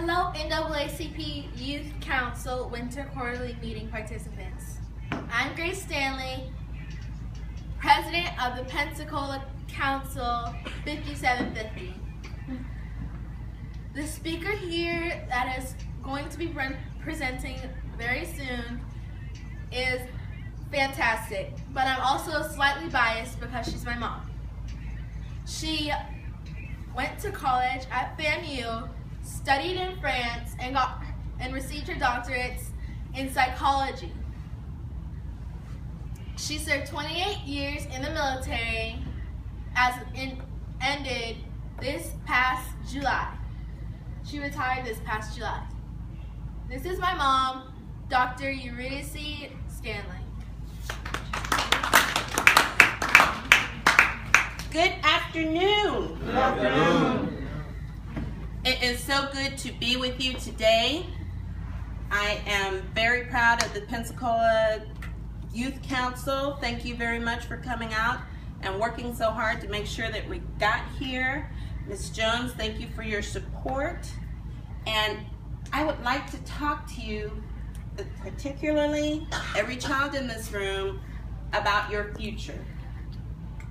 Hello, NAACP Youth Council Winter Quarterly Meeting participants. I'm Eurydice Stanley, President of the Pensacola Council 5750. The speaker here that is going to be presenting very soon is fantastic, but I'm also slightly biased because she's my mom. She went to college at FAMU, studied in France, and received her doctorates in psychology. She served 28 years in the military, ended this past July. She retired this past July. This is my mom, Dr. Eurydice Stanley. Good afternoon. Good afternoon. It is so good to be with you today. I am very proud of the Pensacola Youth Council. Thank you very much for coming out and working so hard to make sure that we got here. Ms. Jones, thank you for your support. And I would like to talk to you, particularly every child in this room, about your future.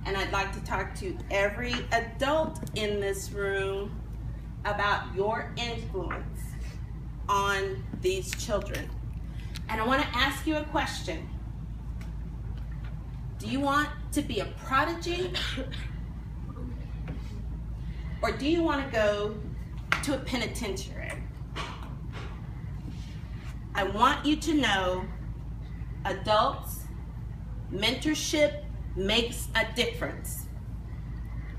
And I'd like to talk to every adult in this room about your influence on these children. And I want to ask you a question. Do you want to be a prodigy? Or do you want to go to a penitentiary? I want you to know, adults, mentorship makes a difference.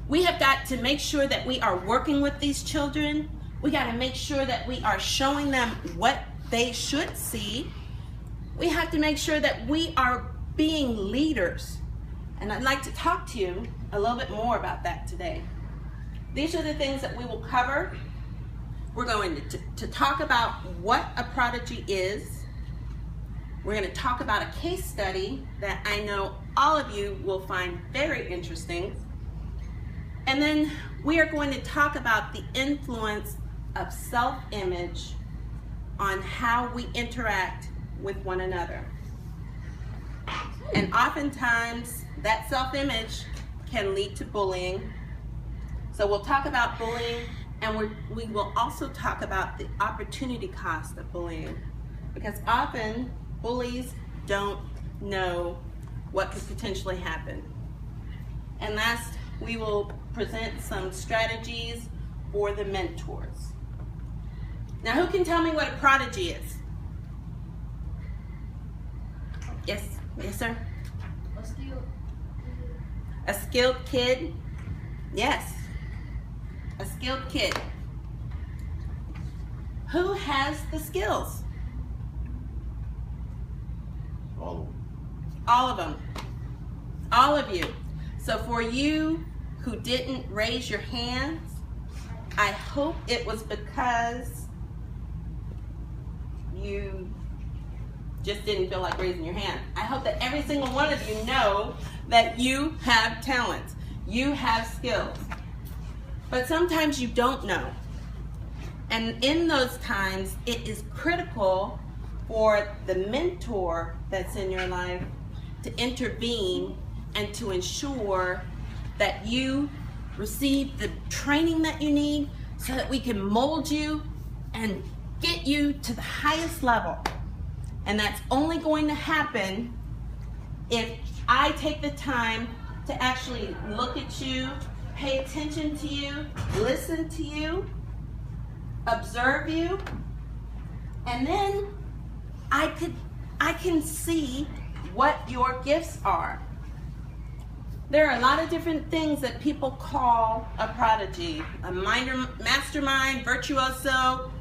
We have got to make sure that we are working with these children. We got to make sure that we are showing them what they should see. We have to make sure that we are being leaders. And I'd like to talk to you a little bit more about that today. These are the things that we will cover. We're going to talk about what a prodigy is. We're going to talk about a case study that I know all of you will find very interesting. And then we are going to talk about the influence of self-image on how we interact with one another. And oftentimes that self-image can lead to bullying. So we'll talk about bullying, and we will also talk about the opportunity cost of bullying, because often bullies don't know what could potentially happen. And last, we will present some strategies for the mentors. Now, who can tell me what a prodigy is? Yes, sir? A skilled kid? Yes, a skilled kid. Who has the skills? All of them. All of them. All of you. So for you who didn't raise your hands, I hope it was because you just didn't feel like raising your hand. I hope that every single one of you know that you have talents. You have skills. But sometimes you don't know. And in those times, it is critical for the mentor that's in your life to intervene and to ensure that you receive the training that you need so that we can mold you and get you to the highest level. And that's only going to happen if I take the time to actually look at you, pay attention to you, listen to you, observe you, and then I can see what your gifts are. There are a lot of different things that people call a prodigy. A mastermind, virtuoso,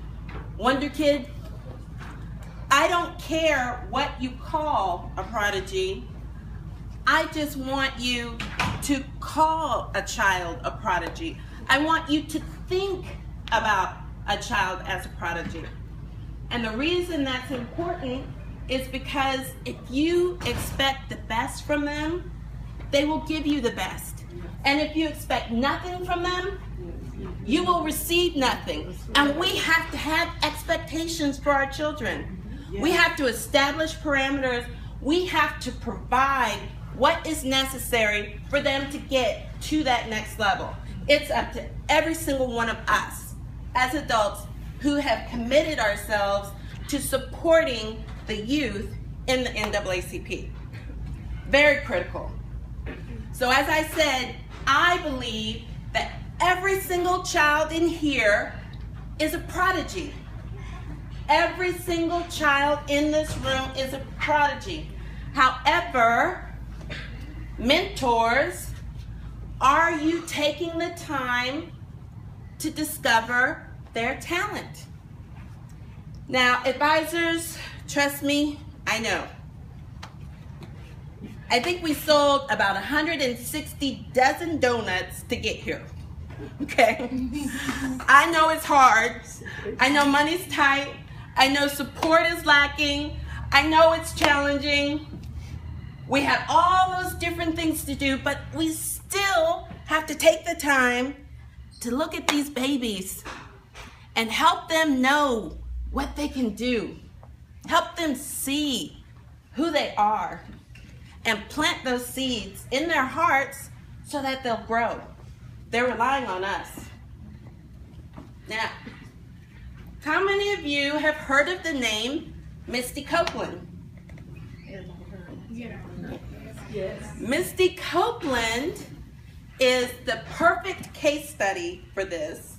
wonder kid. I don't care what you call a prodigy. I just want you to call a child a prodigy. I want you to think about a child as a prodigy. And the reason that's important is because if you expect the best from them, they will give you the best. And if you expect nothing from them, you will receive nothing. And we have to have expectations for our children. We have to establish parameters. We have to provide what is necessary for them to get to that next level. It's up to every single one of us as adults who have committed ourselves to supporting the youth in the NAACP. Very critical. So as I said, I believe that every single child in here is a prodigy. Every single child in this room is a prodigy. However, mentors, are you taking the time to discover their talent? Now, advisors, trust me, I know. I think we sold about 160 dozen donuts to get here. Okay? I know it's hard. I know money's tight. I know support is lacking. I know it's challenging. We have all those different things to do, but we still have to take the time to look at these babies and help them know what they can do. Help them see who they are and plant those seeds in their hearts so that they'll grow. They're relying on us. Now, how many of you have heard of the name Misty Copeland? Yes. Misty Copeland is the perfect case study for this,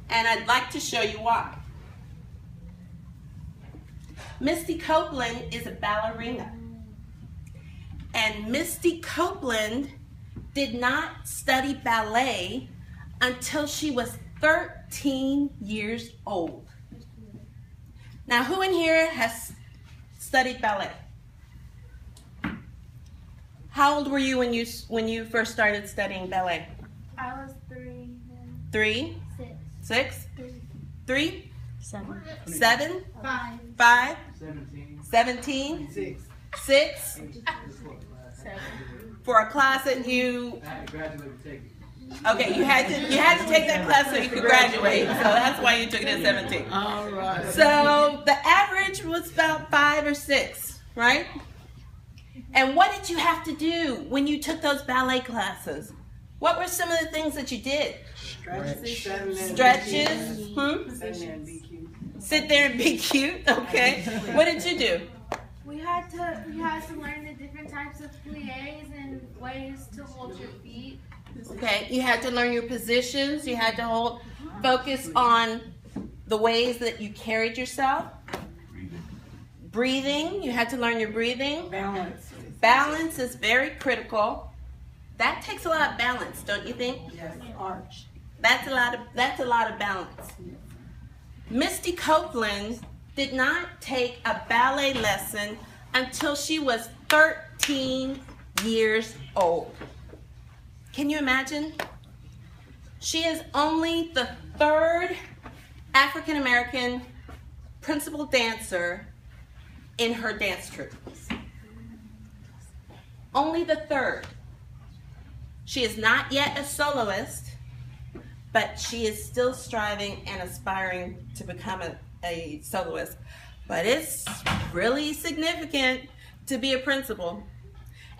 and I'd like to show you why. Misty Copeland is a ballerina, and Misty Copeland did not study ballet until she was 13 years old. Now, who in here has studied ballet? How old were you when you first started studying ballet? I was 3. 3? 6. 6? 3? 7. 7? 5. 5? 17. 17? 6. 6? 7. For a class that you, I had to graduate and take it. okay, you had to take that class so you could graduate. So that's why you took it at 17. All right. So the average was about 5 or 6, right? And what did you have to do when you took those ballet classes? What were some of the things that you did? Stretches? Sit there and be cute? Okay. What did you do? We had to learn the different types of pliés and ways to hold your feet. Okay, you had to learn your positions. You had to focus on the ways that you carried yourself. Breathing, you had to learn your breathing. Balance. Balance is very critical. That takes a lot of balance, don't you think? Yes. Arch. That's a lot of balance. Misty Copeland did not take a ballet lesson until she was 13 years old. Can you imagine? She is only the 3rd African American principal dancer in her dance troupe. Only the 3rd. She is not yet a soloist, but she is still striving and aspiring to become a soloist. But it's really significant to be a principal.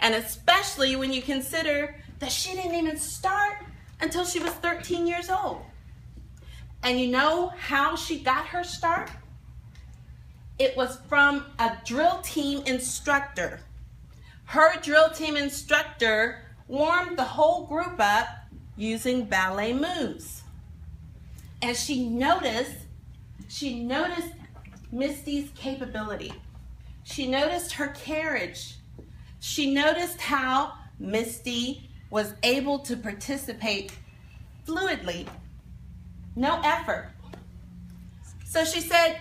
And especially when you consider that she didn't even start until she was 13 years old. And you know how she got her start? It was from a drill team instructor. Her drill team instructor warmed the whole group up using ballet moves. And she noticed Misty's capability. She noticed her carriage. She noticed how Misty was able to participate fluidly, no effort. So she said,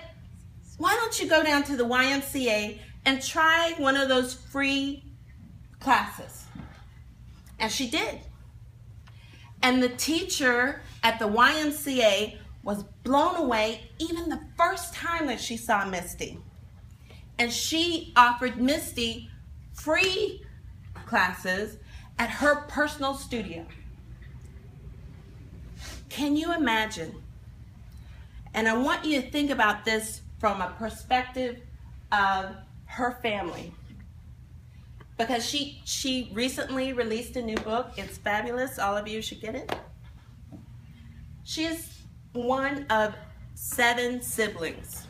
why don't you go down to the YMCA and try one of those free classes? And she did. And the teacher at the YMCA was blown away even the first time that she saw Misty. And she offered Misty free classes at her personal studio. Can you imagine? And I want you to think about this from a perspective of her family. Because she recently released a new book. It's fabulous. All of you should get it. She is one of 7 siblings.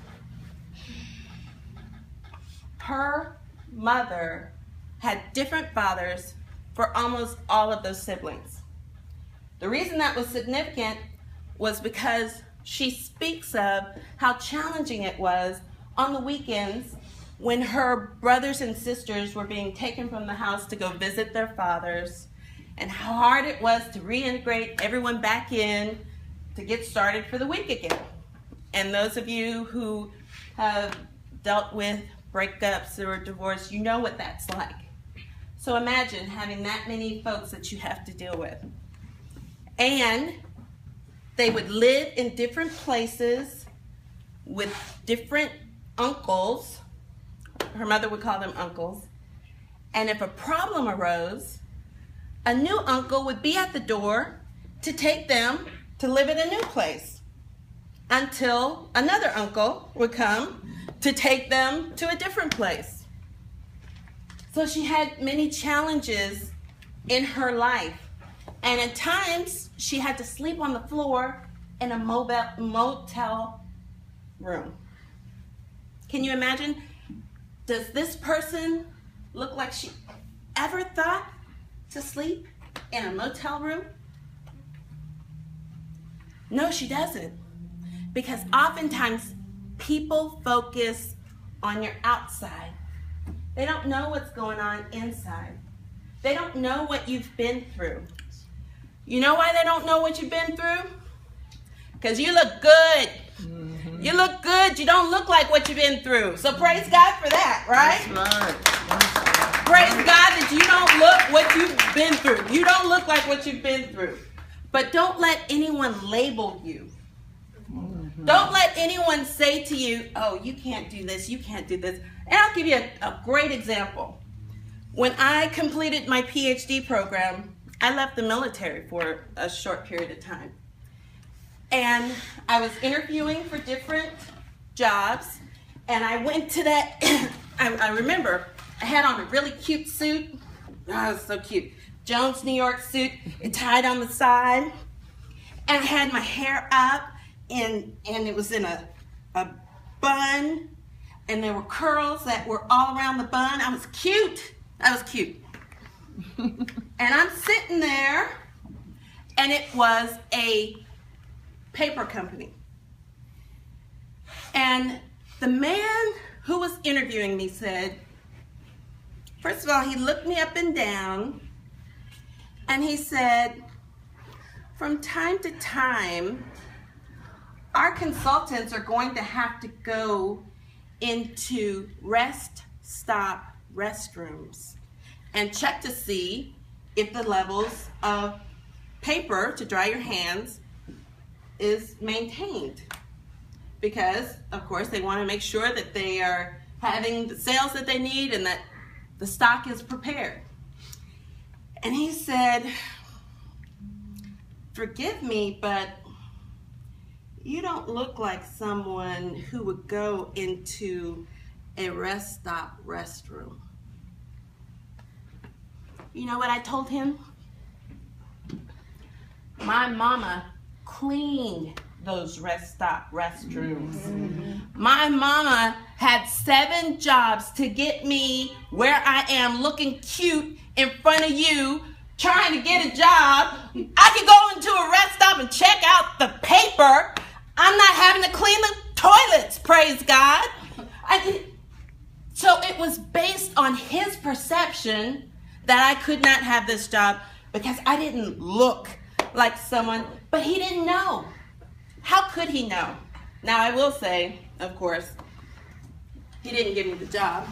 Her mother had different fathers for almost all of those siblings. The reason that was significant was because she speaks of how challenging it was on the weekends when her brothers and sisters were being taken from the house to go visit their fathers, and how hard it was to reintegrate everyone back in to get started for the week again. And those of you who have dealt with breakups or divorce, you know what that's like. So imagine having that many folks that you have to deal with. And they would live in different places with different uncles. Her mother would call them uncles. And if a problem arose, a new uncle would be at the door to take them to live in a new place until another uncle would come to take them to a different place. So she had many challenges in her life. And at times, she had to sleep on the floor in a motel room. Can you imagine? Does this person look like she ever thought to sleep in a motel room? No, she doesn't. Because oftentimes, people focus on your outside. They don't know what's going on inside. They don't know what you've been through. You know why they don't know what you've been through? Because you look good. Mm-hmm. You look good. You don't look like what you've been through. So praise God for that, right? That's right. Praise God that you don't look what you've been through. You don't look like what you've been through. But don't let anyone label you. Mm-hmm. Don't let anyone say to you, oh, you can't do this, you can't do this. And I'll give you a great example. When I completed my PhD program, I left the military for a short period of time. And I was interviewing for different jobs, and I went to that, I remember I had on a really cute suit. Oh, it was so cute. Jones, New York suit, it tied on the side, and I had my hair up, and it was in a bun, and there were curls that were all around the bun. I was cute. And I'm sitting there, and it was a paper company. And the man who was interviewing me said, first of all, he looked me up and down, and he said, from time to time, our consultants are going to have to go into rest stop restrooms and check to see if the levels of paper to dry your hands is maintained. Because, of course, they want to make sure that they are having the sales that they need and that the stock is prepared. And he said, forgive me, but you don't look like someone who would go into a rest stop restroom. You know what I told him? My mama cleaned those rest stop restrooms. Mm-hmm. My mama had 7 jobs to get me where I am looking cute in front of you, trying to get a job. I could go into a rest stop and check out the paper. I'm not having to clean the toilets, praise God. So it was based on his perception that I could not have this job because I didn't look like someone, but he didn't know. How could he know? Now I will say, of course, he didn't give me the job,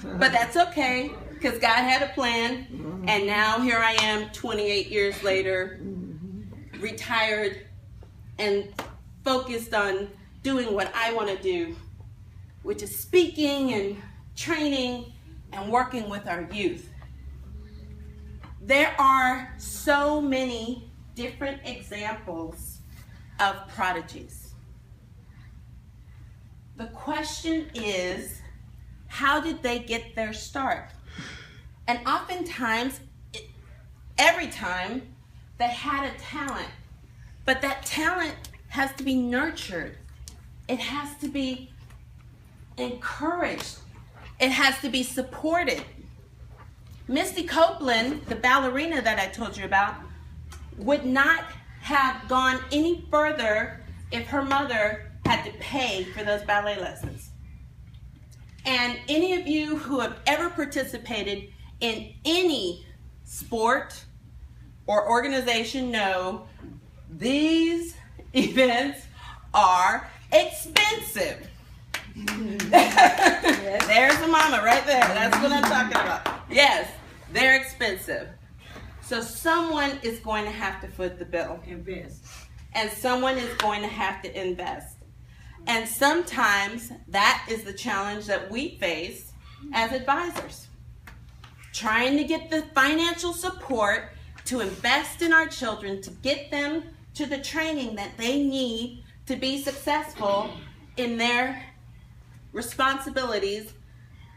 but that's okay because God had a plan, and now here I am 28 years later, retired and focused on doing what I want to do, which is speaking and training and working with our youth. There are so many different examples of prodigies. The question is, how did they get their start? And oftentimes, every time, they had a talent, but that talent has to be nurtured. It has to be encouraged. It has to be supported. Misty Copeland, the ballerina that I told you about, would not have gone any further if her mother had to pay for those ballet lessons. And any of you who have ever participated in any sport or organization know these events are expensive. There's the mama right there. That's what I'm talking about. Yes, they're expensive. So someone is going to have to foot the bill. Invest. And someone is going to have to invest. And sometimes that is the challenge that we face as advisors. Trying to get the financial support to invest in our children, to get them to the training that they need to be successful in their responsibilities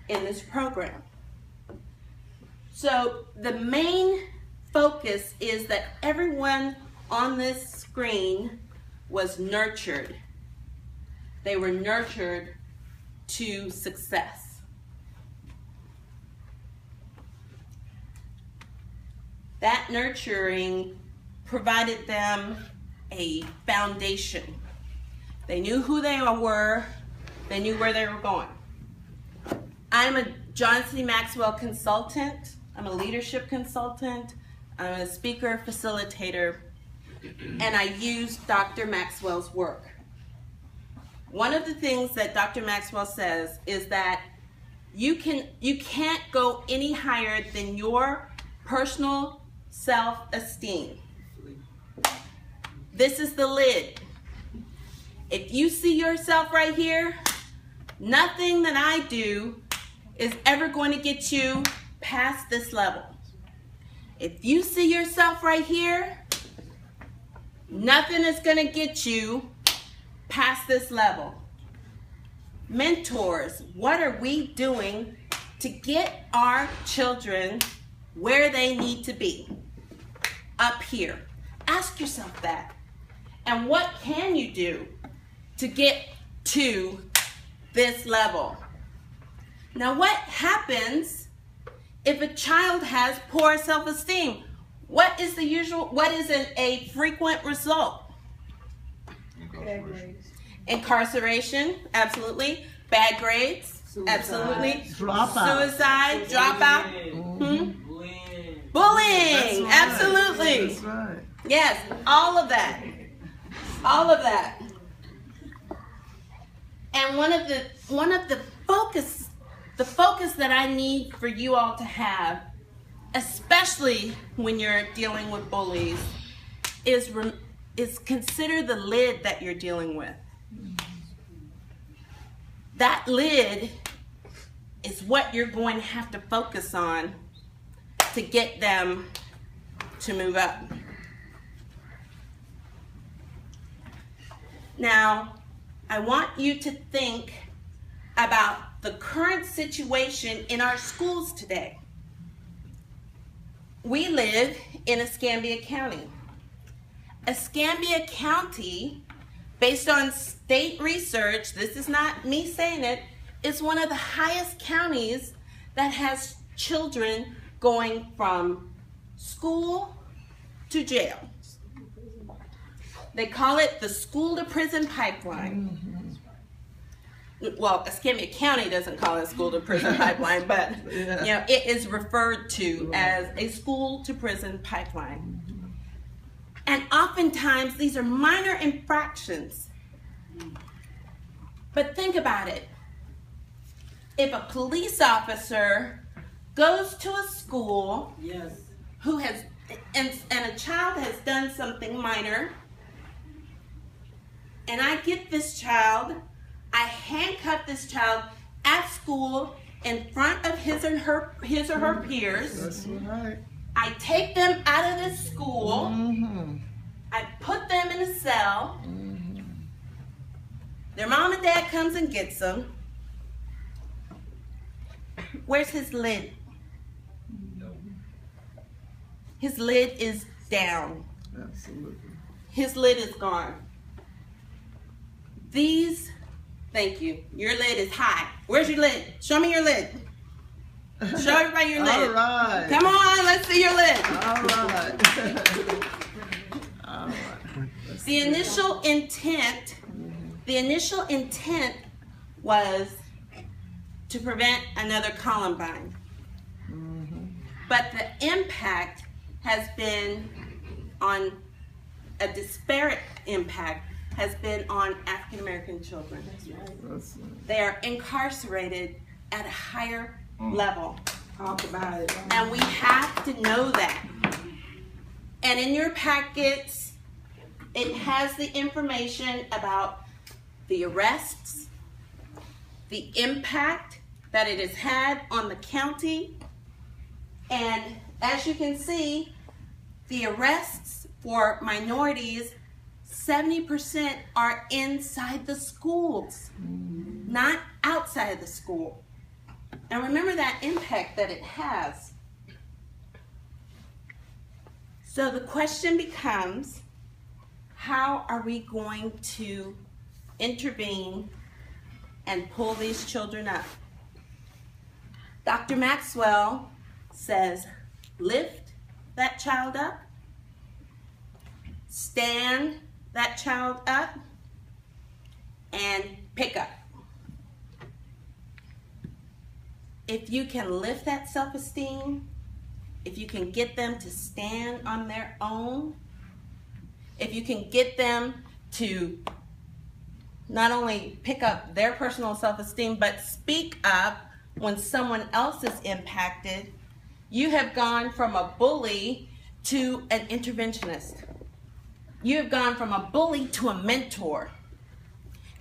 in this program. So the main focus is that everyone on this screen was nurtured. They were nurtured to success. That nurturing provided them a foundation. They knew who they were. They knew where they were going. I'm a John C. Maxwell consultant. I'm a leadership consultant. I'm a speaker facilitator. And I use Dr. Maxwell's work. One of the things that Dr. Maxwell says is that you can't go any higher than your personal self-esteem. This is the lid. If you see yourself right here, nothing that I do is ever going to get you past this level. If you see yourself right here, nothing is going to get you past this level. Mentors, what are we doing to get our children where they need to be? Up here. Ask yourself that. And what can you do to get to this level? Now, what happens if a child has poor self-esteem? What is a frequent result? Bad grades. Incarceration, absolutely. Bad grades, Suicide. absolutely. Dropout. Suicide, dropout. Bullying, That's right. absolutely. That's right. Yes, all of that. All of that. And one of the focus that I need for you all to have, especially when you're dealing with bullies, is consider the lid that you're dealing with. That lid is what you're going to have to focus on to get them to move up. Now, I want you to think about the current situation in our schools today. We live in Escambia County. Escambia County, based on state research, this is not me saying it, is one of the highest counties that has children going from school to jail. They call it the school to prison pipeline. Well, Escambia County doesn't call it school to prison pipeline, but Yeah. it is referred to as a school to prison pipeline. And oftentimes these are minor infractions. But think about it. If a police officer goes to a school Yes. who has and a child has done something minor, and I get this child, I handcuff this child at school in front of his or her peers. That's right. I take them out of this school, I put them in a cell. Their mom and dad comes and gets them. Where's his lid? His lid is down. Absolutely. His lid is gone. Thank you. Your lid is high. Where's your lid? Show me your lid. Show everybody your lid. All right. Come on, let's see your lid. All right. All right. The initial intent was to prevent another Columbine. But the impact has been on a disparate impact has been on African American children. That's right. They are incarcerated at a higher level. Talk about it. And we have to know that. And in your packets, it has the information about the arrests, the impact that it has had on the county. And as you can see, the arrests for minorities, 70% are inside the schools, not outside of the school. And remember that impact that it has. So the question becomes, how are we going to intervene and pull these children up? Dr. Maxwell says, lift that child up, stand that child up, and pick up. If you can lift that self-esteem, if you can get them to stand on their own, if you can get them to not only pick up their personal self-esteem, but speak up when someone else is impacted, you have gone from a bully to an interventionist. You have gone from a bully to a mentor,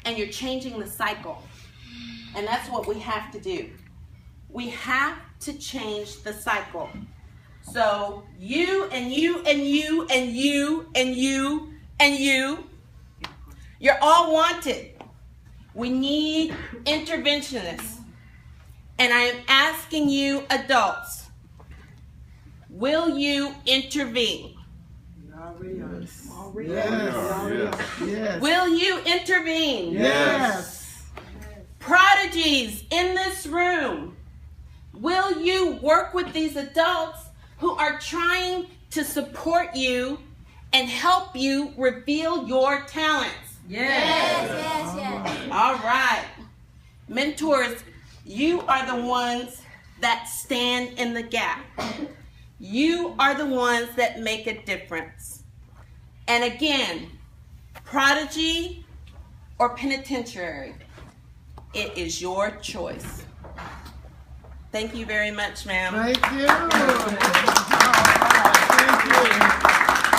and you're changing the cycle. And that's what we have to do. We have to change the cycle. So you and you and you and you and you and you, you're all wanted. We need interventionists. And I am asking you adults, will you intervene? Yes. Yes. Yes. Will you intervene? Yes. Prodigies in this room, will you work with these adults who are trying to support you and help you reveal your talents? Yes. All right. Mentors, you are the ones that stand in the gap. You are the ones that make a difference. And again, Prodigy or Penitentiary, it is your choice. Thank you very much, ma'am. Thank you. All right. Thank you.